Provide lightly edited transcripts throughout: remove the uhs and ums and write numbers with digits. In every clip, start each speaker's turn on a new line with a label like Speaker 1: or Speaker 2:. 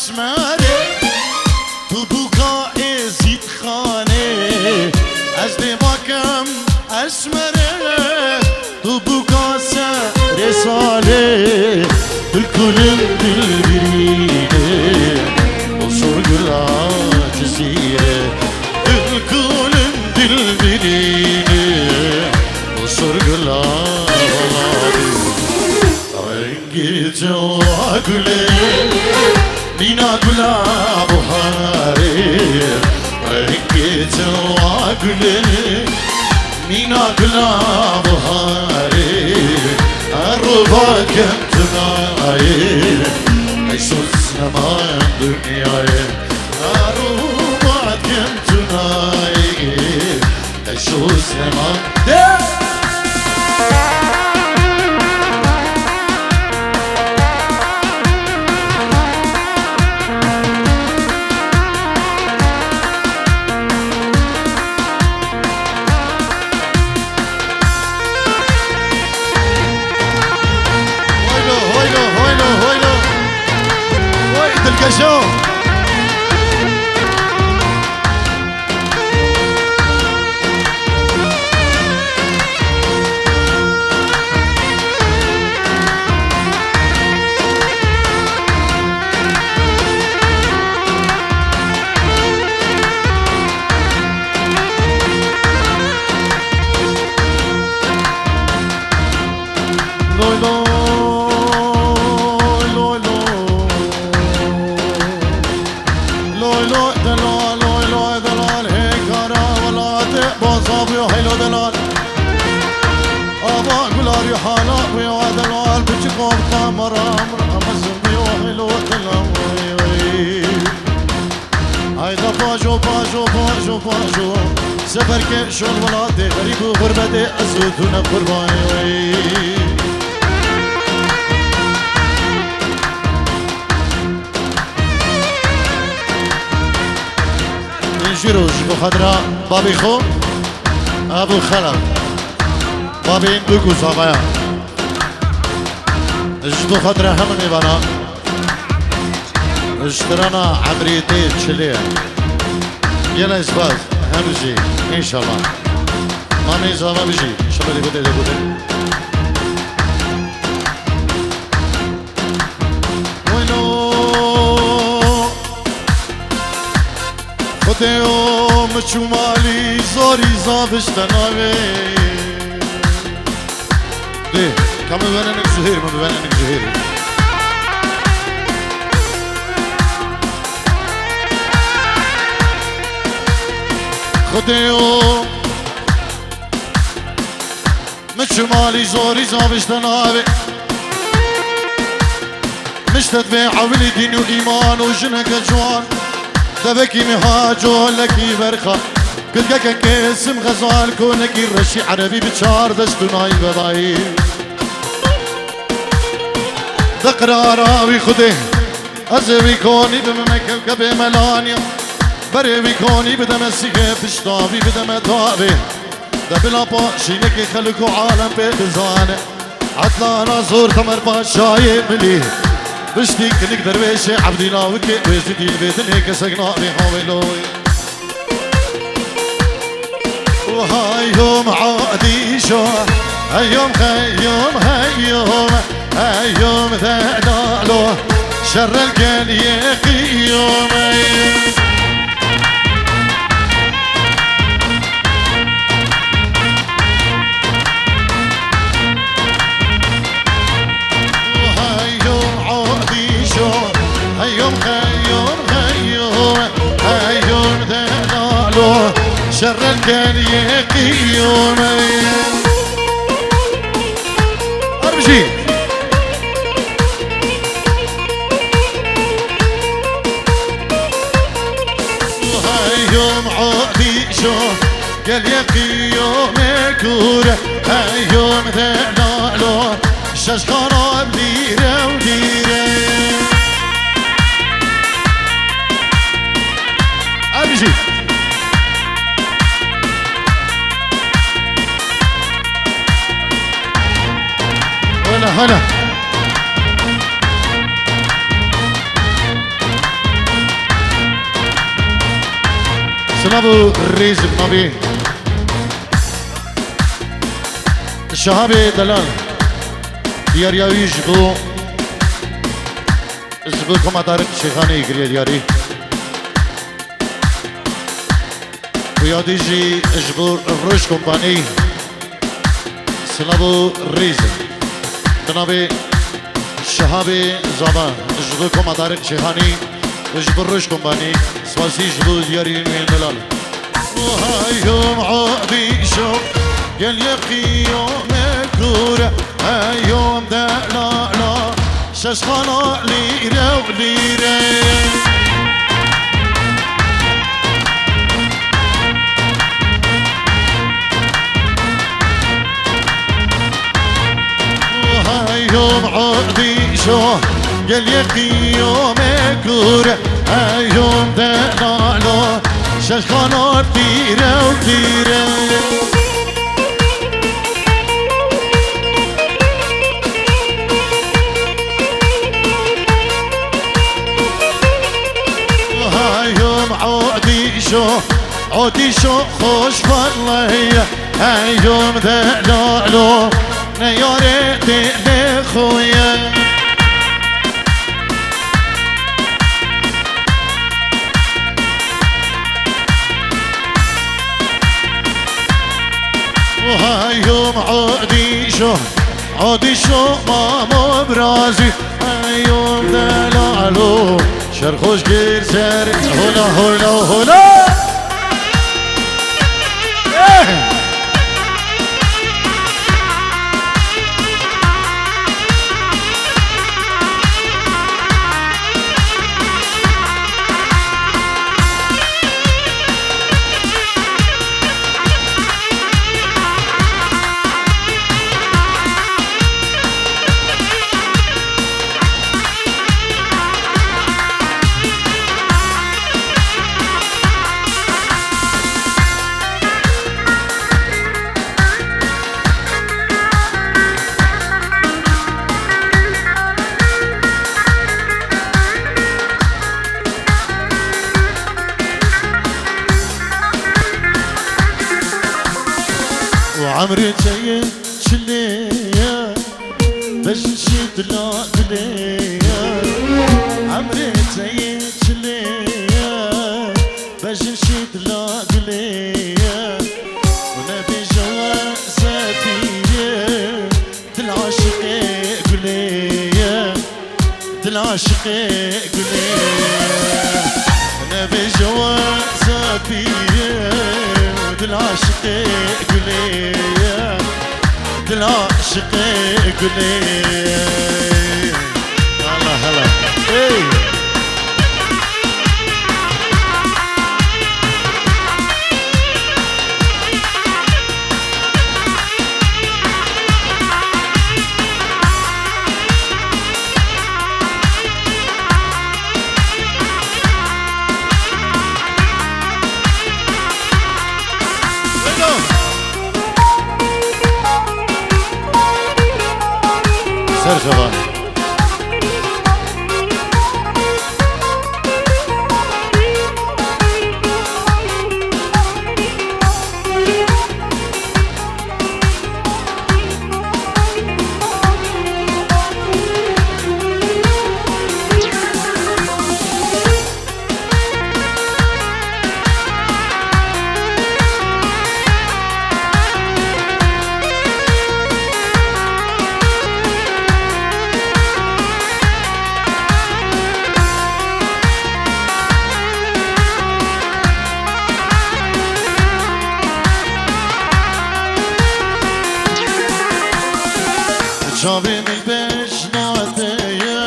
Speaker 1: اسمره تو بوکا ازید خانه از دماغم اسمره تو بوکا سر ساله دل کنم دل برینه بسر گلا جزیره دل کنم دل برینه بسر گلا رنگی جو گله مینا گلا بهاره رنگی جو گله مینا گلا بهاره اربا کم تنایی ایسوس نمان دنیای اربا کم تنایی ایسوس نمان شو سفر که شل ولاده غریب و غربته ازودون قربانی نجروش بخدرا بابی خو ابو خلق بابی این بگو ساقایا اجدو خدرا همه میبانا اشترانا عمريتي تشليه يلا اسباز همجي ان شاء الله ما ميزا ما بيجي شباب اللي بده وينو خديو مشمالي زوري زابش تناوي دي كم بينك زهير ما بينك زهير خديو مشمالي زوري زابش تناوي مش تتبع ولي دين وإيمان وجنك جوان دبكي مهاجو لكي برخة كنت كاكا اسم غزال كونكي الرشي عربي بتشار دستناي بضاي دقراراوي خده أزوي كوني بمكوكب ملانيا بري كوني بدم السيكة بشطابي بدم طابي ده بلا باشينك خلقو عالم بيبزانه عطلانا زور تمر باشاي ملي بشتيك نقدر بيشي عبدي لاوكي ويزيدي البيت هيك سقنا بيحاوي لوي وهاي يوم عادي شو هيوم هيوم هيوم هيوم ذا له شر القل يقي يومين شر الكل يقي يومين أرمشي هاي يوم عادي شوف قال يقي يومك كورة هاي يوم ذلالو شاش خراب ديرة وديرة أرمشي هلا سلابو الريز بنبي الشهابي دلال ديارياوي جبو جبو كما طارق شيخاني يقري دياري ويادي جي جبو الروش كومباني سلابو الريز بنبي الشهابي زبان جبو كما طارق شيخاني وجبو الروش كومباني سواسي جبو دياري من دلال وهاي يوم عادي شوف قال يقي يوم كورة هاي يوم دلال ششخانا ليرة وليرة وهاي يوم عادي شوف قال يقي يوم كورة هاي يوم دلال ششخانا ليرة وليرة عودي شو خوش والله هاي يوم دلالو نياري دل خويا وهاي يوم عودي شو ماما برازي هاي يوم دلالو شرخوش غير سر هلا هلا هلا عمري جاي شليا باش نشد لا دليا عمري جاي شليا باش نشد لا دليا ونبي جوازاتي دالعاشق قليا دالعاشق قليا نبي جوازاتي دالعاشق قليا دالعاشق قليا الله هلا سرجبان شابي من بجنادية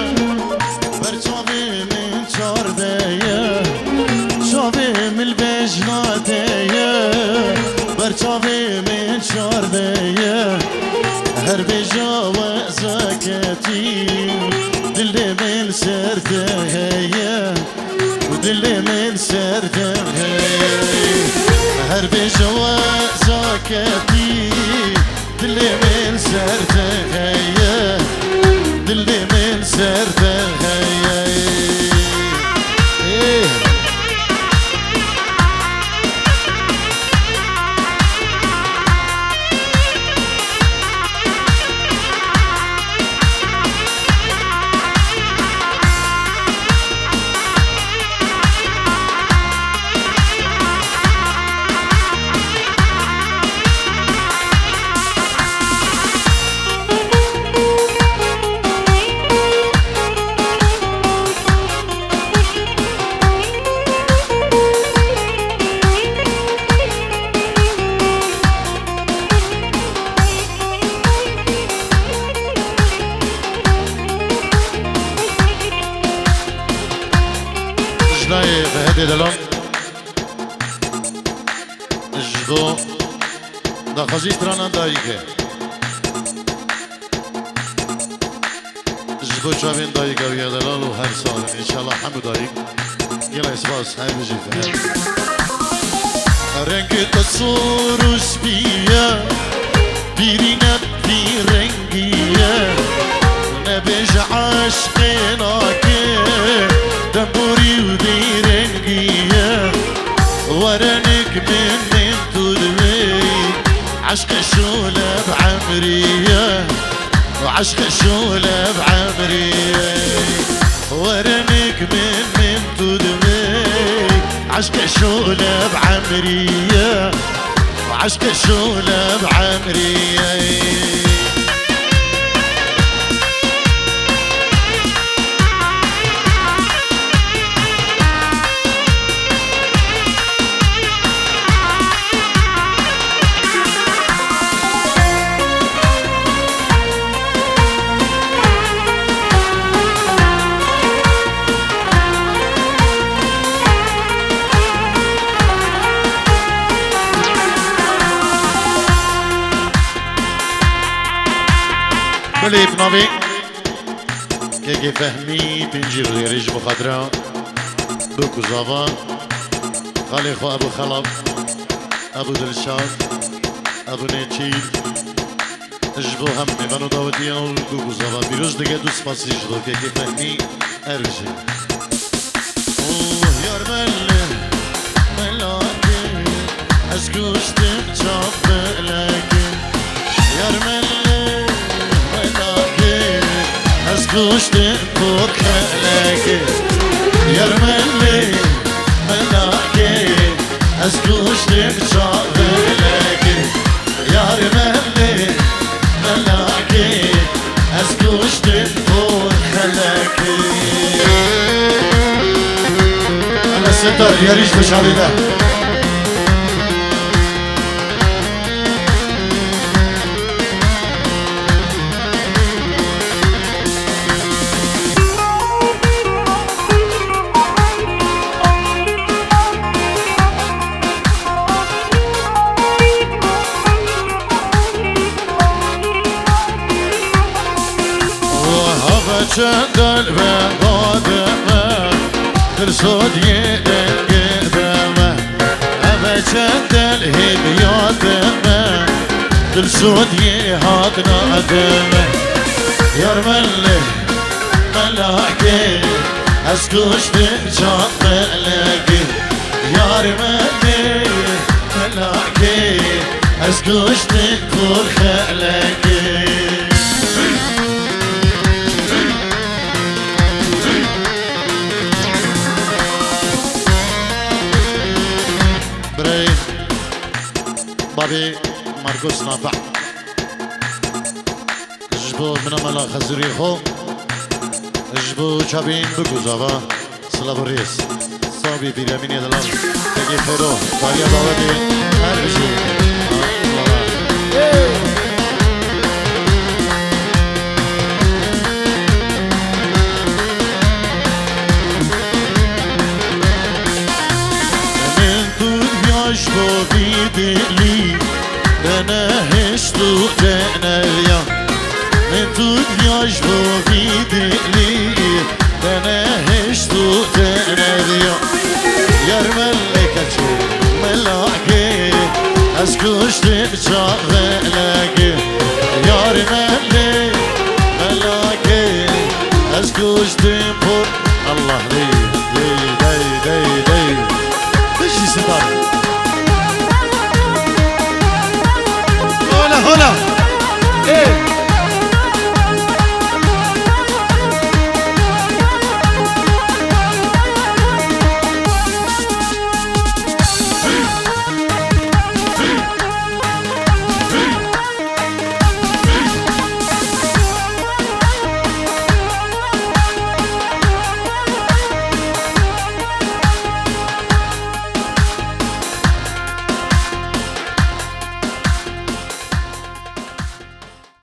Speaker 1: برشابي من شاردية شابي من بجنادية برشابي من شاردية هربي جوازكتي دلي من سردية ودلي من سردية هربي جوازكتي دلي من سردية دلي من سردية دلان جدو دا خزی ترانان دایی که جدو چاوین دایی که ویا دلال و هر سال انشالله همو دایی گل اسباس هر بجید رنگ تصور و سپیه بیرینه بی رنگیه نبیج عشقنا که دنبوری و دی رنگیه ورنك من تدوي عشق الشولة بعمرية وعشق الشولة بعمرية ورنك من تدوي عشق الشولة بعمرية وعشق الشولة بعمرية بليف نبي كي فهمي بنجير ريج بخضراء بوكو زافا خالي خو ابو خلب ابو دلشاد ابو نيتشيل اجبو همي بنو داوديا وبوكو زافا بيروز دقا دوس باسي جدو كي فهمي ارجي اوه يار ملي ملاكي اسكوشتم جاب ملاكي يار ملي اسكوشتم فوق خلاكي يرملي ملاكي اسكوشتم جاب ملاكي يرملي ملاكي اسكوشتم فوق خلاكي انا ستار يا ريش بشعري ده چندل به قادمه ترسود یه قدمه اوه چندل هدیاتمه ترسود یه هات نادمه یار ملی ملاکی از کشتم جان ملکی یار ملی ملاکی از کشتم پر خلکی بابي ماركوس نافع جبو من ملا خزوري خو جبو چابين بگو زاوا سلام رئيس صابي بيراميني دلال تجي خيرو داريا باودي هر بشي جبو بيدلي انا هشتو تناليا من دنيا جبو بيدلي انا هشتو تناليا يار ملكة ملاكي اسكوشتم جاغلك